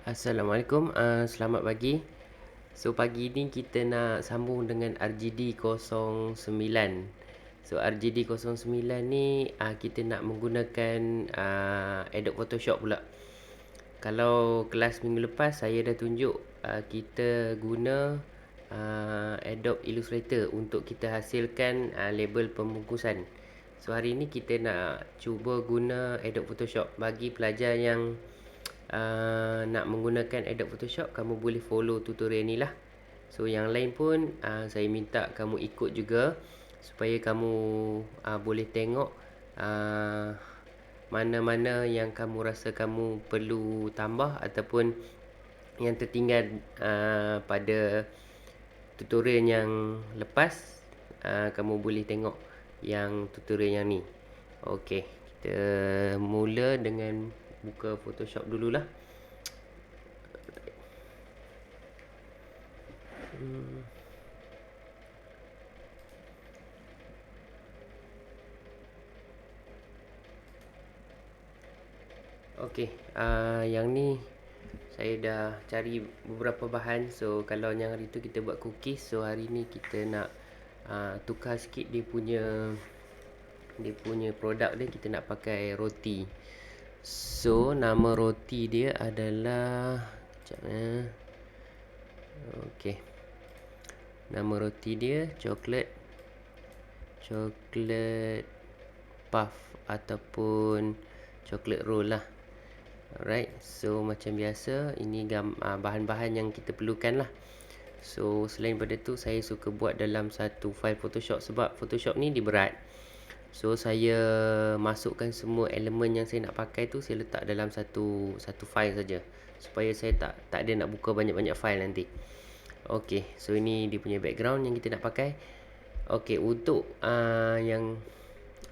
Assalamualaikum, selamat pagi. So pagi ni kita nak sambung dengan RGD09. So RGD09 ni kita nak menggunakan Adobe Photoshop pula. Kalau kelas minggu lepas saya dah tunjuk kita guna Adobe Illustrator untuk kita hasilkan label pembungkusan. So hari ni kita nak cuba guna Adobe Photoshop. Bagi pelajar yang nak menggunakan Adobe Photoshop, kamu boleh follow tutorial ni lah. So yang lain pun saya minta kamu ikut juga, supaya kamu boleh tengok mana-mana yang kamu rasa kamu perlu tambah ataupun yang tertinggal pada tutorial yang lepas. Kamu boleh tengok yang tutorial yang ni. Okey, kita mula dengan buka Photoshop dululah. Okey, yang ni saya dah cari beberapa bahan. So kalau yang hari tu kita buat cookies, so hari ni kita nak tukar sikit dia punya produk dia. Kita nak pakai roti. So nama roti dia adalah, sekejap okey, nama roti dia coklat puff ataupun coklat roll lah. Alright, so macam biasa ini bahan-bahan yang kita perlukan lah. So selain pada tu, saya suka buat dalam satu file Photoshop, sebab Photoshop ni dia berat. So saya masukkan semua elemen yang saya nak pakai tu, saya letak dalam satu file saja, supaya saya tak ada nak buka banyak-banyak file nanti. Okey, so ini dia punya background yang kita nak pakai. Okey, untuk yang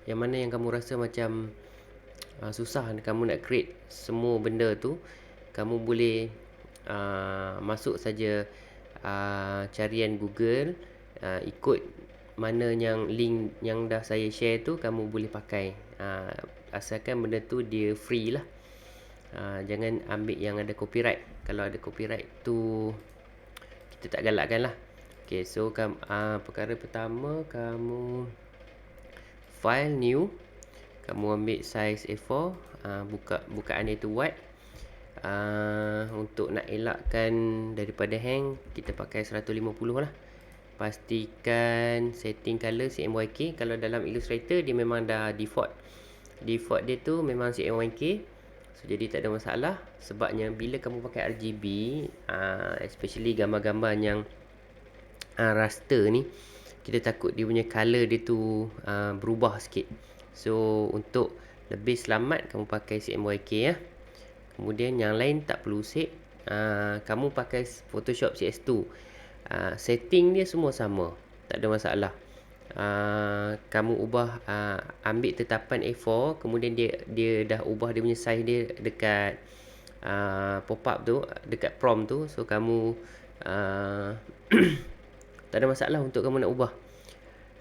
mana yang kamu rasa macam susah kamu nak create semua benda tu, kamu boleh masuk saja carian Google, ikut mana yang link yang dah saya share tu, kamu boleh pakai, asalkan benda tu dia free lah. Jangan ambil yang ada copyright. Kalau ada copyright tu kita tak galakkan lah. Okay, so perkara pertama, kamu file new, kamu ambil size A4, bukaan dia tu wide. Untuk nak elakkan daripada hang, kita pakai 150 lah. Pastikan setting color CMYK. Kalau dalam Illustrator dia memang dah default dia tu memang CMYK. So jadi tak ada masalah. Sebabnya bila kamu pakai RGB, especially gambar-gambar yang raster ni, kita takut dia punya color dia tu berubah sikit. So untuk lebih selamat, kamu pakai CMYK ya. Kemudian yang lain tak perlu save. Kamu pakai Photoshop CS2. Setting dia semua sama, tak ada masalah. Kamu ubah, ambil tetapan A4, kemudian dia dah ubah dia punya size dia dekat pop up tu, dekat prompt tu. So kamu tak ada masalah untuk kamu nak ubah.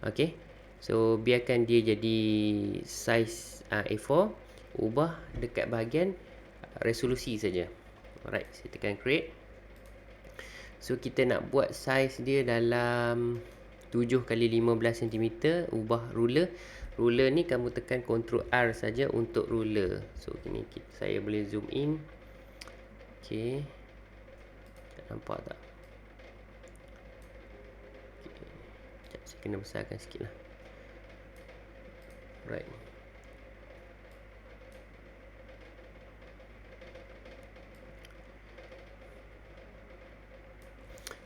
Okey, so biarkan dia jadi size A4, ubah dekat bahagian resolusi saja. Alright, saya tekan create. So kita nak buat saiz dia dalam 7x15 cm. Ubah ruler. Ruler ni kamu tekan Ctrl R saja untuk ruler. So ini saya boleh zoom in. Okey, nampak tak? Okay, saya kena besarkan sikit lah. Right.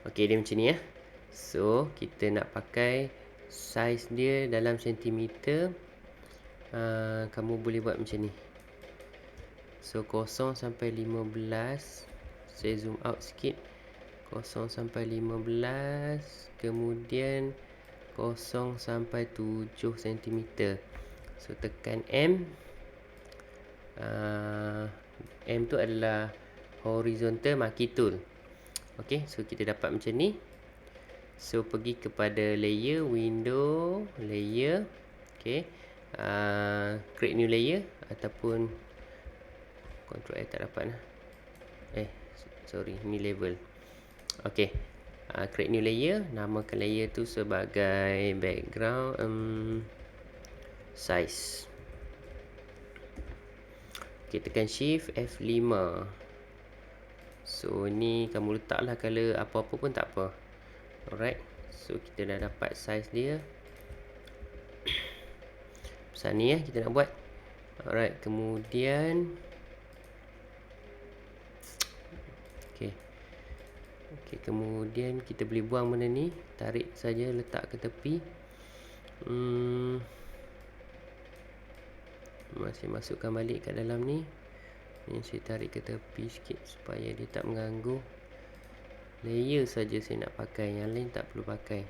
Okey, dia macam ni ya. So kita nak pakai saiz dia dalam sentimeter. Kamu boleh buat macam ni. So 0 sampai 15. Saya zoom out sikit. 0 sampai 15. Kemudian 0 sampai 7 cm. So tekan M. M tu adalah horizontal marquee tool. Okey, so kita dapat macam ni. So pergi kepada layer, window, layer. Okey, create new layer ataupun Ctrl A tak dapat lah. sorry, ni label. Okey, create new layer, namakan layer tu sebagai background size. Okey, tekan shift F5. So ni kamu letaklah color apa-apa pun tak apa. Alright, so kita dah dapat size dia. Pasal ni kita nak buat. Alright, kemudian Okey, kemudian kita boleh buang benda ni, tarik saja, letak ke tepi. Masih masukkan balik kat dalam ni. Ni saya tarik ke tepi sikit supaya dia tak mengganggu. Layer saja saya nak pakai, yang lain tak perlu pakai.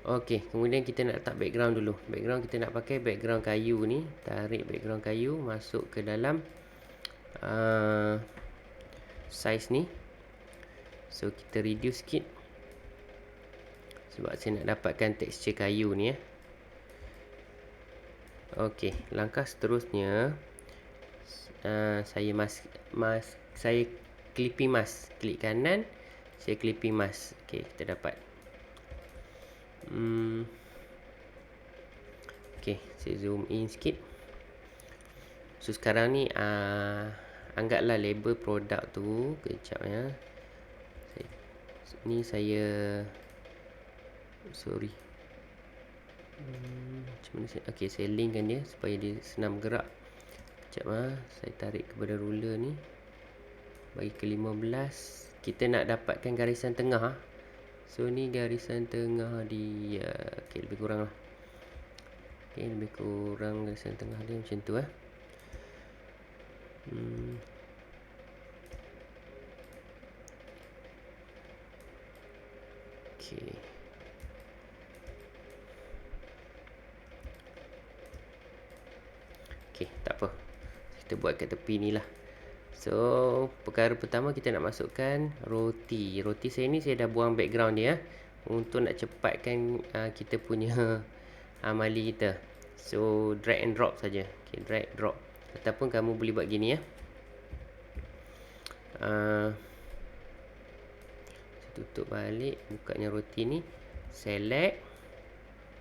Okey, kemudian kita nak letak background dulu. Background kita nak pakai background kayu ni. Tarik background kayu, masuk ke dalam size ni. So kita reduce sikit sebab saya nak dapatkan tekstur kayu ni. Okey, langkah seterusnya saya clipping mask. Klik kanan, saya clipping mask. Okey, kita dapat. Okey, saya zoom in sikit. So sekarang ni anggaplah label produk tu. Kejap ya. Ni saya sorry. Macam mana saya? Okey, saya linkkan dia supaya dia senang bergerak. Sekejap saya tarik kepada ruler ni. Bagi ke 15. Kita nak dapatkan garisan tengah. So ni garisan tengah dia. Okey, lebih kurang lah. Okey, lebih kurang garisan tengah dia macam tu Okey. Okey, tak apa. Kita buat kat tepi ni lah. So, perkara pertama kita nak masukkan roti. Roti saya ni saya dah buang background dia untuk nak cepatkan kita punya amali kita. So, drag and drop saja. Okey, drag drop. Ataupun kamu boleh buat gini saya tutup balik, bukanya roti ni. Select.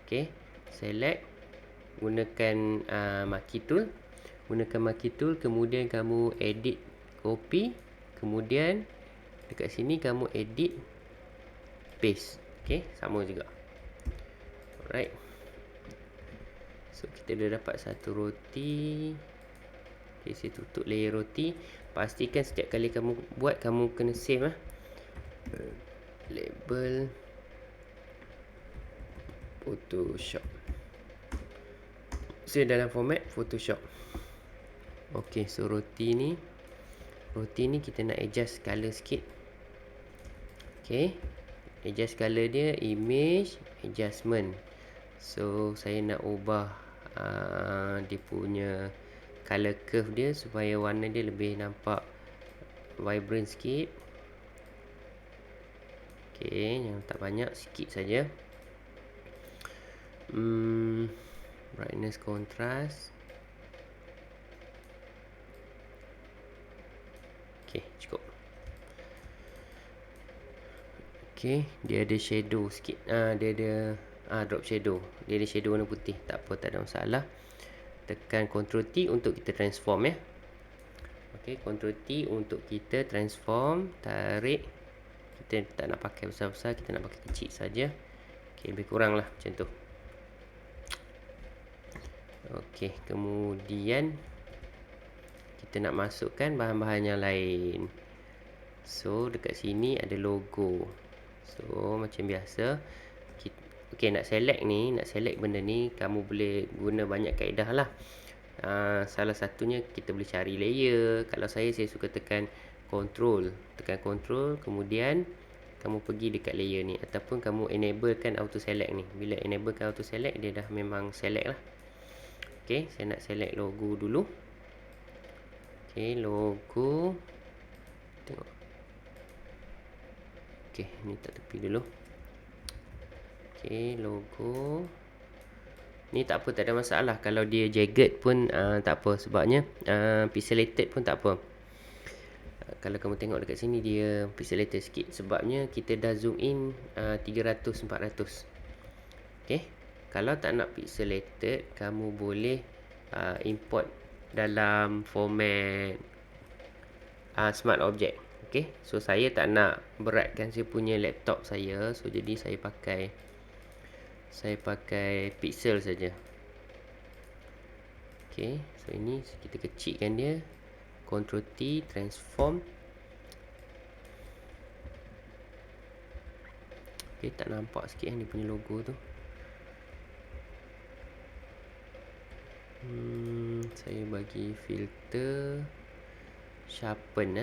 Okey, select. Gunakan marquee tool. Gunakan marquee tool, kemudian kamu edit copy, kemudian dekat sini kamu edit paste. Okey, sama juga. Alright. So kita dah dapat satu roti. Okey, saya tutup layer roti. Pastikan setiap kali kamu buat, kamu kena save label Photoshop. Saya dalam format Photoshop. Okey, so roti ni kita nak adjust color sikit. Okey, adjust color dia, image, adjustment. So saya nak ubah dia punya color curve dia supaya warna dia lebih nampak vibrant sikit. Okey, yang tak banyak, sikit saja. Brightness, contrast. Okey, cukup. Okey, dia ada shadow sikit. Dia ada drop shadow. Dia ada shadow warna putih. Tak apa, tak ada masalah. Tekan Ctrl T untuk kita transform Okey, Ctrl T untuk kita transform. Tarik. Kita tak nak pakai besar-besar, kita nak pakai kecil saja. Okey, lebih kurang lah macam tu. Okey, kemudian kita nak masukkan bahan-bahan yang lain. So dekat sini ada logo. So macam biasa, okey, nak select benda ni, kamu boleh guna banyak kaedah lah. Salah satunya kita boleh cari layer. Kalau saya suka tekan control, kemudian kamu pergi dekat layer ni, ataupun kamu enablekan auto select ni. Bila enablekan auto select, dia dah memang select lah. Okey, saya nak select logo dulu. Okey, logo. Tengok. Okey, ni tak tepi dulu. Okey, logo. Ni tak apa, tak ada masalah. Kalau dia jagged pun tak apa, sebabnya pixelated pun tak apa. Kalau kamu tengok dekat sini dia pixelated sikit, sebabnya kita dah zoom in 300-400. Okay. Kalau tak nak pixelated, kamu boleh import dalam format smart object. Okay. So saya tak nak beratkan saya punya laptop saya, so jadi saya pakai pixel saja. Okay. So ini kita kecilkan dia, Ctrl T, transform. Okay, tak nampak sikit dia punya logo tu. Saya bagi filter sharpen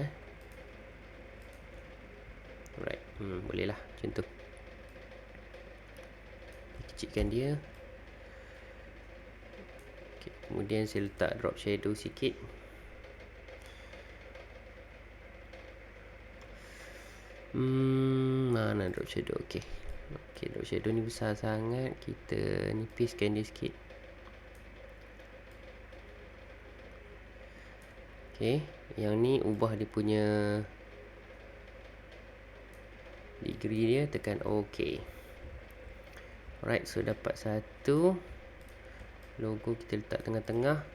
Alright, boleh lah macam tu. Kecilkan dia. Okay, kemudian saya letak drop shadow sikit. Mana drop shadow? Okay, drop shadow ni besar sangat, kita nipiskan dia sikit. Okay, yang ni ubah dia punya degree dia, tekan OK. Alright, so dapat satu logo, kita letak tengah-tengah.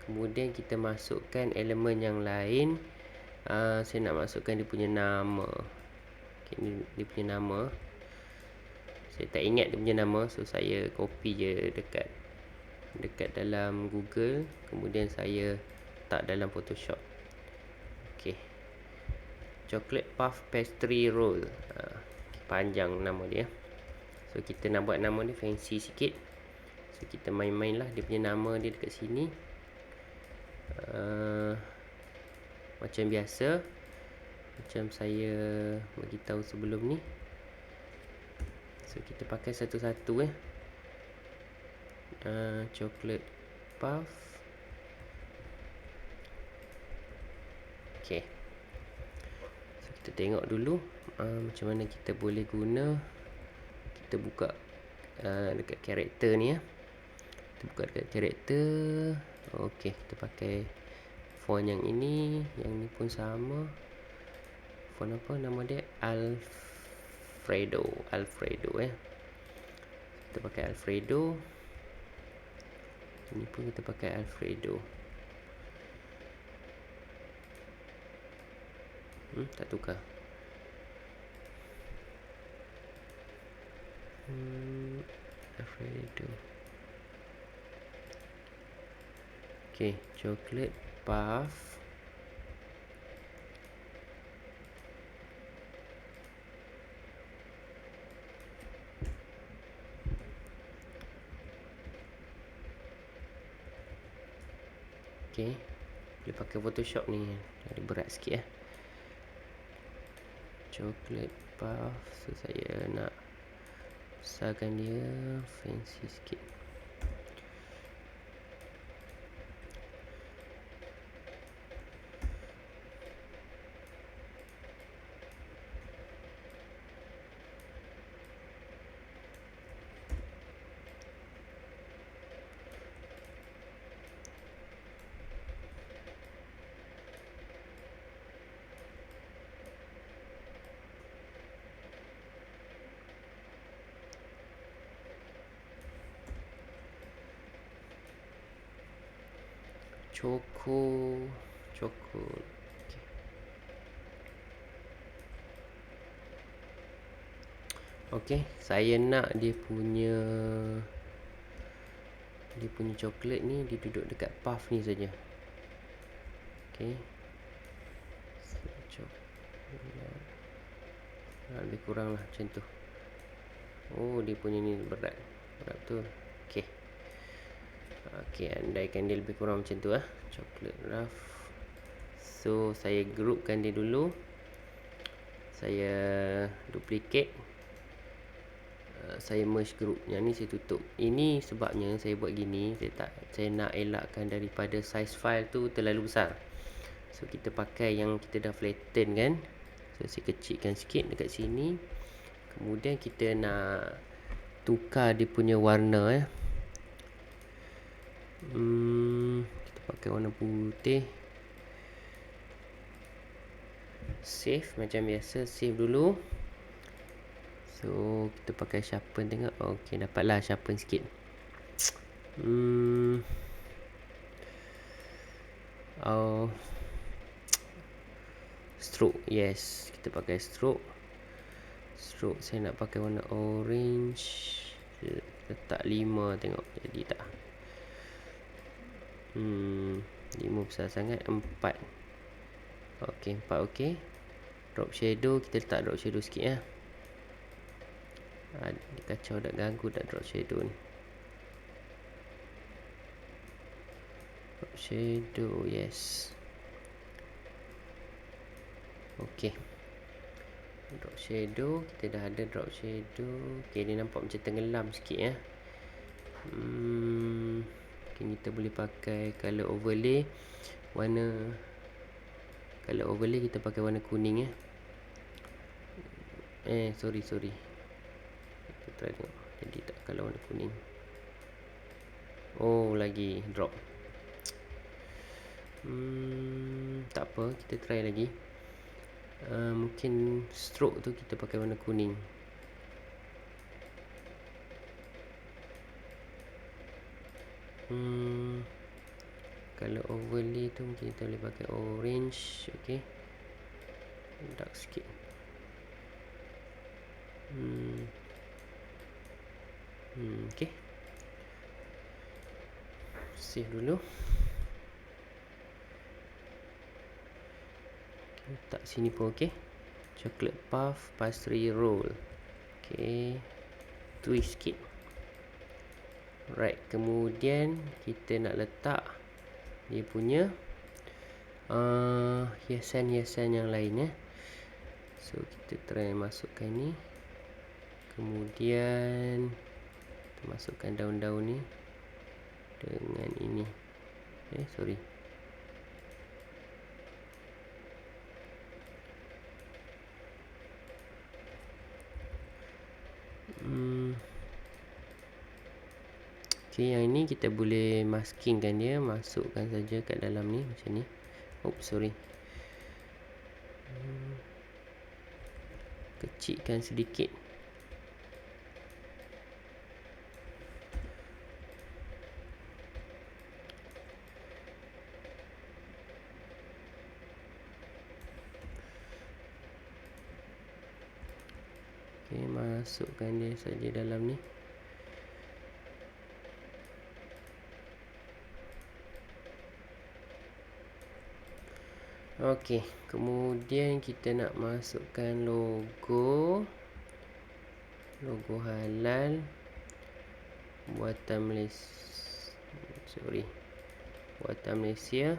Kemudian kita masukkan elemen yang lain. Saya nak masukkan dia punya nama. Okay, ni dia punya nama. Saya tak ingat dia punya nama, so saya copy je dekat dalam Google. Kemudian saya letak dalam Photoshop. Okay, chocolate puff pastry roll, panjang nama dia. So kita nak buat nama dia fancy sikit, so kita main-main lah dia punya nama dia dekat sini. Macam biasa, macam saya bagi tahu sebelum ni. So kita pakai satu-satu chocolate puff. Okay, so kita tengok dulu macam mana kita boleh guna. Kita buka dekat karakter ni kita buka dekat karakter. Okay, kita pakai font yang ini. Yang ni pun sama. Font apa nama dia? Alfredo. Kita pakai Alfredo. Ini pun kita pakai Alfredo. Tak tukar. Alfredo. Okay, chocolate puff. Okay, boleh pakai Photoshop ni, jadi berat sikit chocolate puff. So saya nak besarkan dia, fancy sikit. Choco. Okay, saya nak dia punya coklat ni dia duduk dekat puff ni saja. Okay, lebih kurang lah macam tu. Oh, dia punya ni berat betul. Okay, andaikan dia lebih kurang macam tu chocolate rough. So saya groupkan dia dulu. Saya duplicate. Saya merge group. Yang ni saya tutup. Ini sebabnya saya buat gini, saya nak elakkan daripada size file tu terlalu besar. So kita pakai yang kita dah flatten kan. So saya kecilkan sikit dekat sini. Kemudian kita nak tukar dia punya warna kita pakai warna putih. Save macam biasa, save dulu. So kita pakai sharpen tengok. Ok, dapatlah sharpen sikit. Stroke, yes, kita pakai stroke. Stroke saya nak pakai warna orange. Letak 5 tengok jadi tak. 5 besar sangat. 4. Ok, 4 ok. Drop shadow, kita letak drop shadow sikit ya. Kacau dah, ganggu dah drop shadow ni. Drop shadow, yes. Ok, drop shadow, kita dah ada drop shadow. Ok, dia nampak macam tenggelam sikit ya. Mungkin kita boleh pakai color overlay. Color overlay kita pakai warna kuning ya. Sorry. Kita try tengok. Jadi tak kalau warna kuning. Oh, lagi drop. Tak apa, kita try lagi. Mungkin stroke tu kita pakai warna kuning. Kalau overlay tu mungkin kita boleh pakai orange. Ok, dark sikit. Ok, save dulu. Letak sini pun ok. Chocolate puff pastry roll. Ok, twist sikit. Right, kemudian kita nak letak dia punya hiasan-hiasan yang lain ya. So kita try masukkan ni. Kemudian kita masukkan daun-daun ni dengan ini. Sorry. Ok, yang ini kita boleh maskingkan dia. Masukkan saja kat dalam ni macam ni. Oops, sorry. Kecilkan sedikit. Ok, masukkan dia saja dalam ni. Ok, kemudian kita nak masukkan logo halal buatan Malaysia.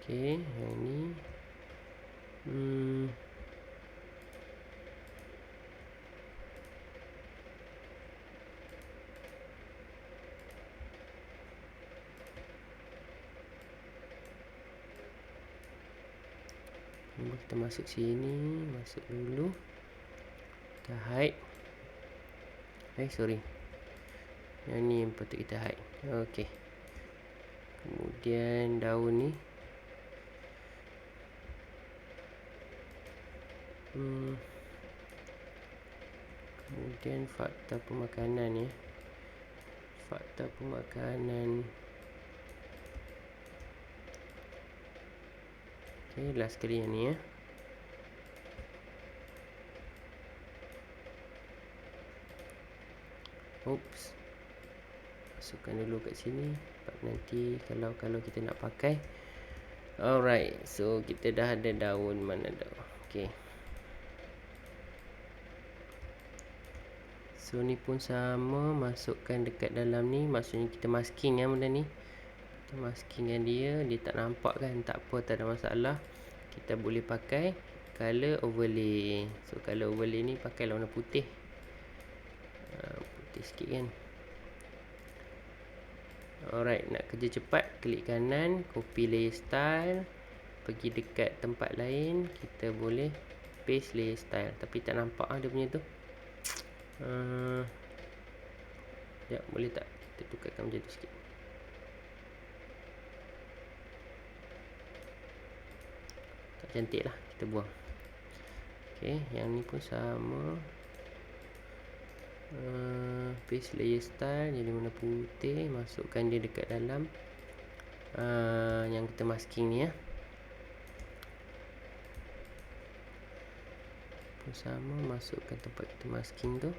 Ok, yang ni kita masuk sini. Masuk dulu. Kita hide. Sorry, yang ni yang patut kita hide. Ok, kemudian daun ni kemudian fakta pemakanan ya. Fakta pemakanan. Ok, last sekali yang ni ya. Oops, masukkan dulu kat sini. Nanti kalau kita nak pakai. Alright, so kita dah ada daun mana dah. Ok, so ni pun sama. Masukkan dekat dalam ni. Maksudnya kita masking ya benda ni. Kita maskingkan dia. Dia tak nampak kan. Tak apa, tak ada masalah. Kita boleh pakai color overlay. So color overlay ni pakai warna putih. Putih sikit kan. Alright, nak kerja cepat, klik kanan, copy layer style, pergi dekat tempat lain, kita boleh paste layer style. Tapi tak nampak dia punya tu. Sekejap, boleh tak kita tukarkan macam tu sikit. Tak cantik lah, kita buang. Ok, yang ni pun sama. Paste layer style, jadi warna putih. Masukkan dia dekat dalam yang kita masking ni ya. Pun sama, masukkan tempat kita masking tu.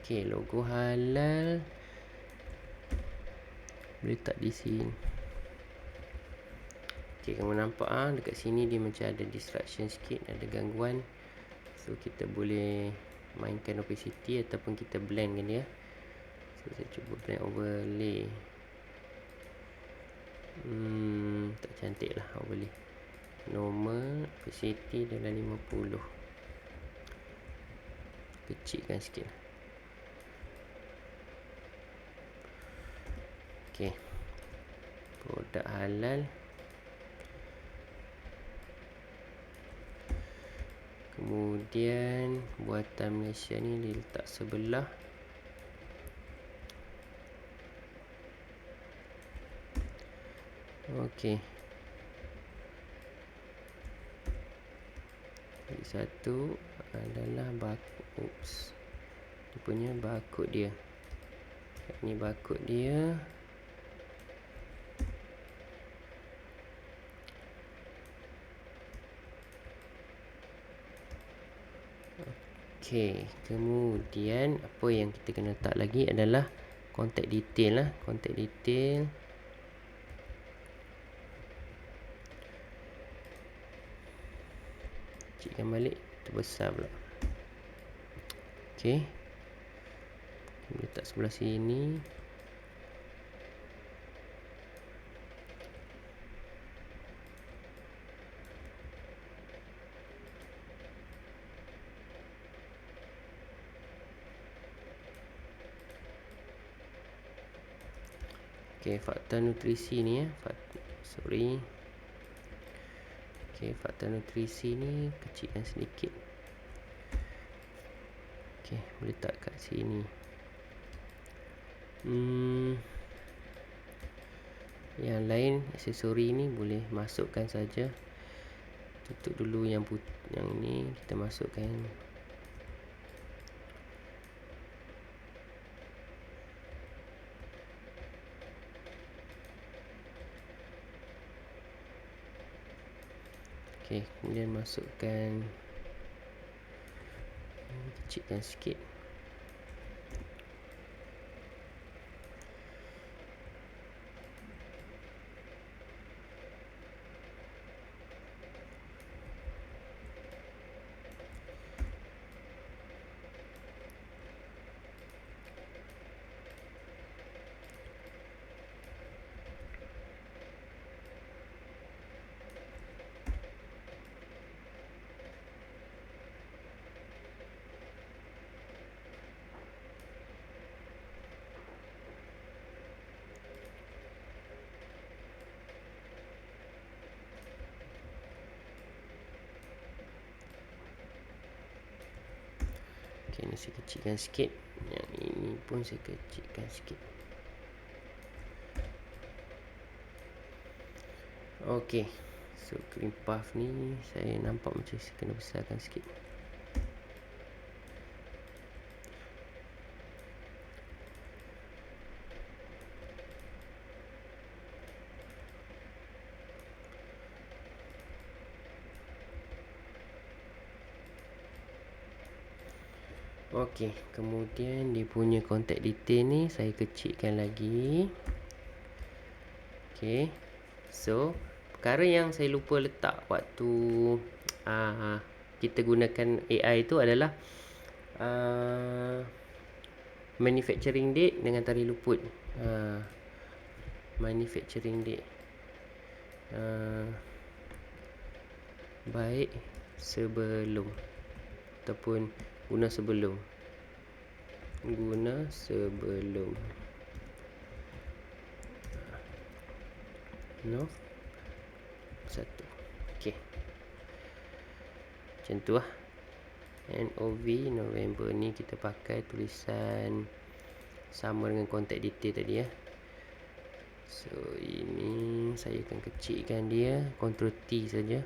Ok, logo halal boleh tak di sini. Ok, kamu nampak dekat sini dia macam ada distraction sikit, ada gangguan. So kita boleh mainkan opacity ataupun kita blend kan dia. So saya cuba blend overlay. Tak cantik lah overlay. Normal opacity dalam 50. Kecilkan sikit. Ok, produk halal. Kemudian buatan Malaysia ni diletak sebelah. Ok, jadi satu adalah barcode. Dia punya barcode dia. Ini barcode dia. Ok, kemudian apa yang kita kena letak lagi adalah contact detail lah. Contact detail. Kecilkan balik, terbesar pula. Ok, kita letak sebelah sini. Ok, fakta nutrisi ni ya. Ok, fakta nutrisi ni kecilkan sedikit. Ok, boleh letak kat sini. Yang lain aksesori ni boleh masukkan saja. Tutup dulu yang ni kita masukkan. Ok, kemudian masukkan, kecilkan sikit. Ok, ni saya kecilkan sikit. Yang ini pun saya kecilkan sikit. Ok, so cream puff ni saya nampak macam saya kena besarkan sikit. Ok, kemudian dia punya contact detail ni saya kecilkan lagi. Ok, so perkara yang saya lupa letak waktu kita gunakan AI tu adalah manufacturing date dengan tarikh luput. Manufacturing date baik sebelum ataupun guna sebelum. No, satu. Ok, macam tu lah. NOV November ni kita pakai tulisan sama dengan contact detail tadi ya. So ini saya akan kecilkan dia, Ctrl T saja.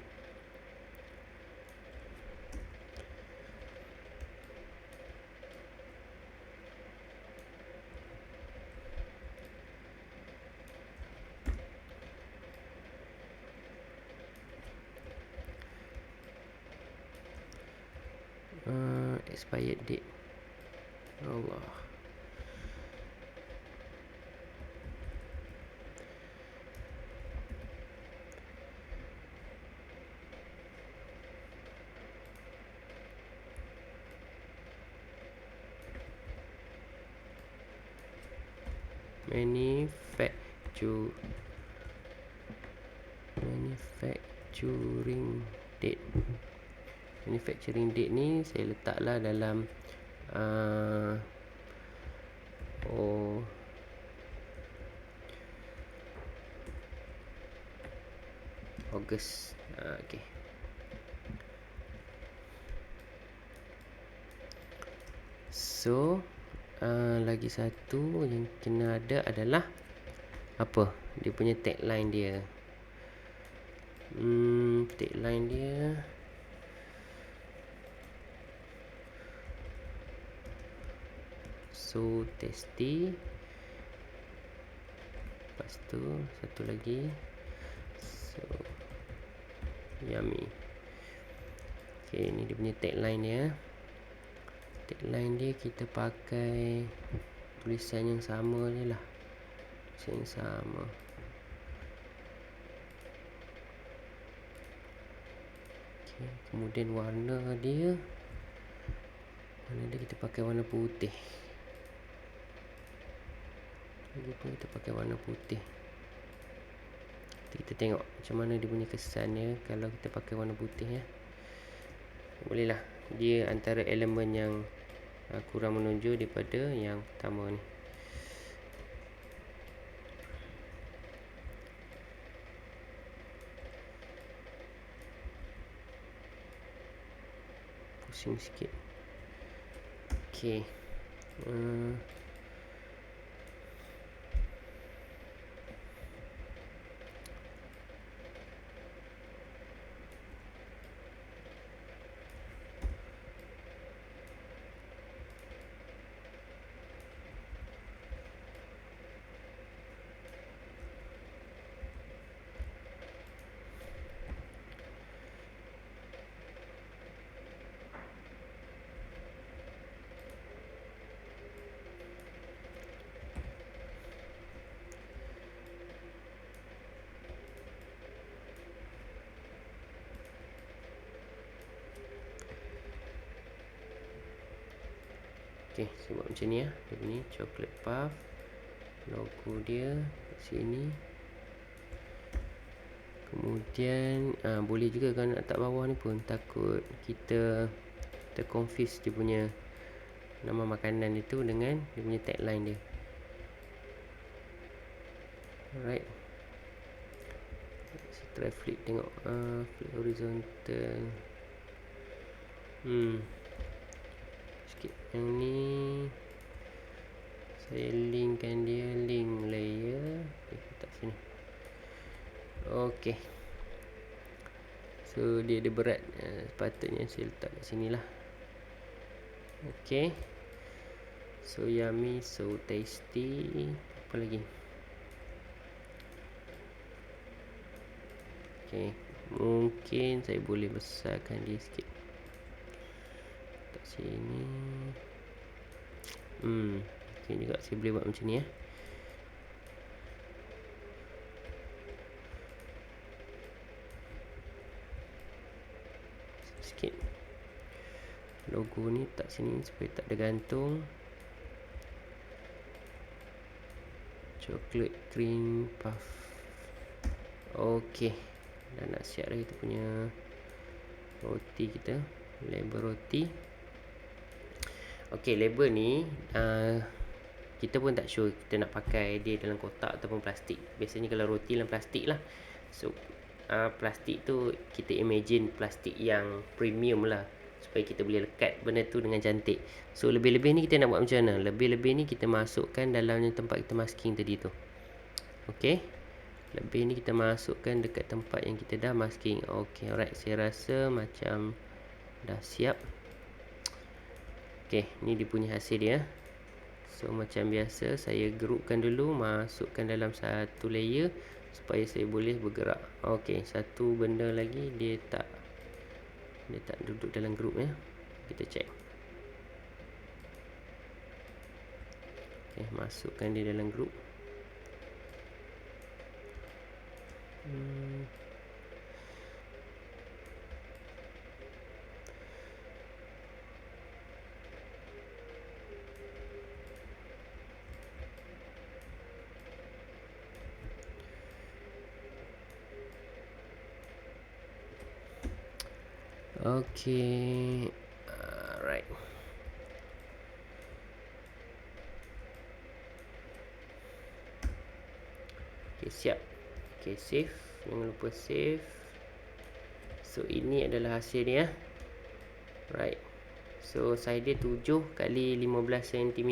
Expired date. Allah. Manufacturing date. Manufacturing date ni saya letaklah dalam Ogos. Okay. So lagi satu yang kena ada adalah apa? Dia punya tagline dia. Tagline dia so tasty. Lepas tu satu lagi, so yummy. Okay, ni dia punya tagline dia. Tagline dia kita pakai tulisan yang sama je lah. Tulisan yang sama. Okay, kemudian warna dia kita pakai warna putih. Kita pakai warna putih. Kita tengok macam mana dia punya kesannya kalau kita pakai warna putih ya. Bolehlah. Dia antara elemen yang kurang menonjol daripada yang pertama ni. Pusing sikit. Okay. Okay, saya buat macam ni ya. Dia ni chocolate puff. Logo dia kat sini. Kemudian boleh juga kan nak letak bawah ni pun, takut kita terconfuse dia punya nama makanan itu dengan dia punya tagline dia. Alright. Saya try flip tengok. Flip horizontal. Sikit. Yang ni saya linkkan dia, link layer. Okay, letak sini. Okay. So dia ada berat, sepatutnya saya letak kat sini lah. Okay. So yummy, so tasty. Apa lagi? Okay, mungkin saya boleh besarkan dia sikit. Letak sini. Mungkin juga saya boleh buat macam ni ya. Sikit. Logo ni tak sini supaya tak ada gantung. Chocolate cream puff. Okey. Dah nak siap dah kita punya roti kita. Label roti. Okey, label ni kita pun tak sure kita nak pakai dia dalam kotak ataupun plastik. Biasanya kalau roti dalam plastik lah. So plastik tu kita imagine plastik yang premium lah, supaya kita boleh lekat benda tu dengan cantik. So lebih-lebih ni kita nak buat macam mana? Lebih-lebih ni kita masukkan dalam tempat kita masking tadi tu. Okey. Lebih ni kita masukkan dekat tempat yang kita dah masking. Okey, alright. Saya rasa macam dah siap. Okey, ni dia punya hasil dia. So macam biasa saya groupkan dulu, masukkan dalam satu layer supaya saya boleh bergerak. Okey, satu benda lagi dia tak duduk dalam group ya. Kita check. Okey, masukkan dia dalam group. Okey. Alright. Okey, siap. Okey, save. Jangan lupa save. So ini adalah hasil dia. Right. So saiz dia 7 kali 15 cm.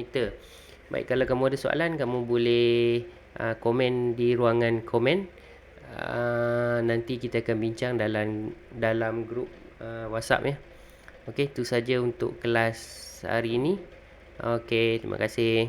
Baik, kalau kamu ada soalan kamu boleh komen di ruangan komen. Nanti kita akan bincang dalam grup WhatsApp ya. Okey, itu saja untuk kelas hari ini. Okey, terima kasih.